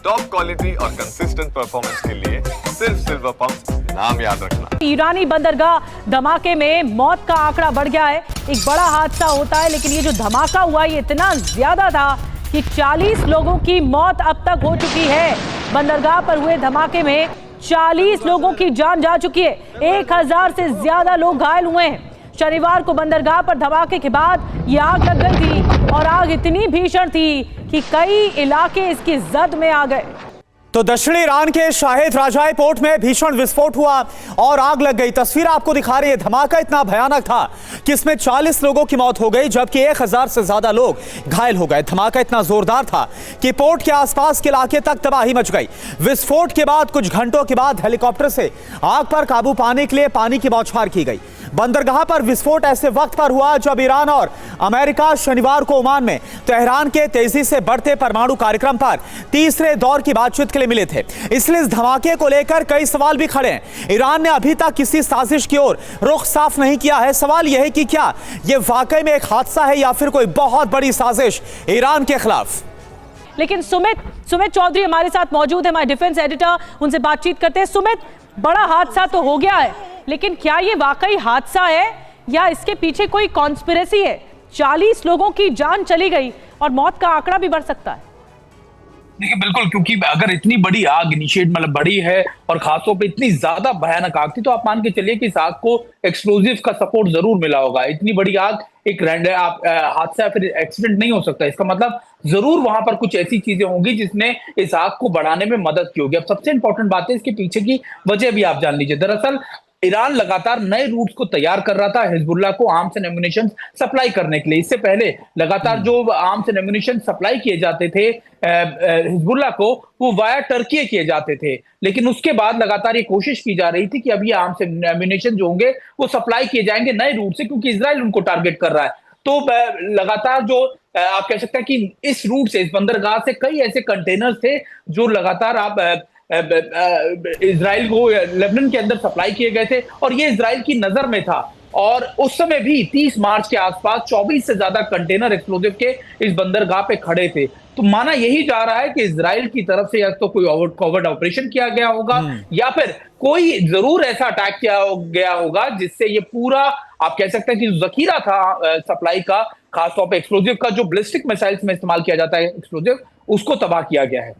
Top quality और consistent performance के लिए सिर्फ सिल्वर पंप नाम याद रखना। ईरानी बंदरगाह धमाके में मौत का आंकड़ा बढ़ गया है। एक बड़ा हादसा होता है, लेकिन ये जो धमाका हुआ ये इतना ज्यादा था कि 40 लोगों की मौत अब तक हो चुकी है। बंदरगाह पर हुए धमाके में 40 लोगों की जान जा चुकी है। 1000 से ज्यादा लोग घायल हुए हैं। शनिवार को बंदरगाह पर धमाके के बाद ये आग लग गई थी और आग इतनी भीषण थी कि कई इलाके इसकी जद में आ गए। तो दक्षिणी ईरान के शाहिद राजाई पोर्ट में भीषण विस्फोट हुआ और आग लग गई। तस्वीर आपको दिखा रही है। धमाका इतना भयानक था कि इसमें 40 लोगों की मौत हो गई, जबकि 1000 से ज्यादा लोग घायल हो गए। धमाका इतना जोरदार था कि पोर्ट के आसपास के इलाके तक तबाही मच गई। विस्फोट के बाद कुछ घंटों के बाद हेलीकॉप्टर से आग पर काबू पाने के लिए पानी की बौछार की गई। बंदरगाह पर विस्फोट ऐसे वक्त पर हुआ जब ईरान और अमेरिका शनिवार को ओमान में तेहरान के तेजी से बढ़ते परमाणु कार्यक्रम पर तीसरे दौर की बातचीत के लिए मिले थे। इसलिए इस धमाके को लेकर कई सवाल भी खड़े हैं। ईरान ने अभी तक किसी साजिश की ओर रुख साफ नहीं किया है। सवाल यह है कि क्या यह वाकई में एक हादसा है या फिर कोई बहुत बड़ी साजिश ईरान के खिलाफ। लेकिन सुमित चौधरी हमारे साथ मौजूद है, हमारे डिफेंस एडिटर, उनसे बातचीत करते हैं। सुमित, बड़ा हादसा तो हो गया है, लेकिन क्या ये वाकई हादसा है या इसके पीछे कोई कॉन्स्पिरेसी है? 40 लोगों की जान चली गई और मौत का आंकड़ा भी बढ़ सकता है। देखिए बिल्कुल, क्योंकि अगर इतनी बड़ी आग इनिशिएट मतलब बड़ी है और खासतौर पे इतनी ज्यादा भयानक आग थी, तो आप मान के चलिए कि इस आग को एक्सप्लोजिव का सपोर्ट जरूर मिला होगा। इतनी बड़ी आग एक हादसा फिर एक्सीडेंट नहीं हो सकता। इसका मतलब जरूर वहां पर कुछ ऐसी चीजें होंगी जिसने इस आग को बढ़ाने में मदद की होगी। अब सबसे इंपॉर्टेंट बात है इसके पीछे की वजह भी आप जान लीजिए। दरअसल ईरान लगातार नए रूट्स को तैयार कर रहा था हिजबुल्लाह को आर्म्स एंड एम्युनिशन सप्लाई करने के लिए। इससे पहले लगातार जो आर्म्स एंड एम्युनिशन सप्लाई किए जाते थे हिजबुल्लाह को, वो वाया टर्की किए जाते थे। लेकिन उसके बाद लगातार ये कोशिश की जा रही थी कि अब ये आर्म्स एंड एम्युनिशन जो होंगे वो सप्लाई किए जाएंगे नए रूट से, क्योंकि इजराइल उनको टारगेट कर रहा है। तो लगातार जो आप कह सकते हैं कि इस रूट से, इस बंदरगाह से कई ऐसे कंटेनर्स थे जो लगातार आप इजराइल को लेबनान के अंदर सप्लाई किए गए थे और ये इजराइल की नजर में था। और उस समय भी 30 मार्च के आसपास 24 से ज्यादा कंटेनर एक्सप्लोजिव के इस बंदरगाह पे खड़े थे। तो माना यही जा रहा है कि इजराइल की तरफ से या तो कोई कॉवर्ट ऑपरेशन किया गया होगा या फिर कोई जरूर ऐसा अटैक किया गया होगा जिससे ये पूरा आप कह सकते हैं कि जखीरा था सप्लाई का, खासतौर पर एक्सप्लोजिव का, जो बैलिस्टिक मिसाइल्स में इस्तेमाल किया जाता है एक्सप्लोजिव, उसको तबाह किया गया है।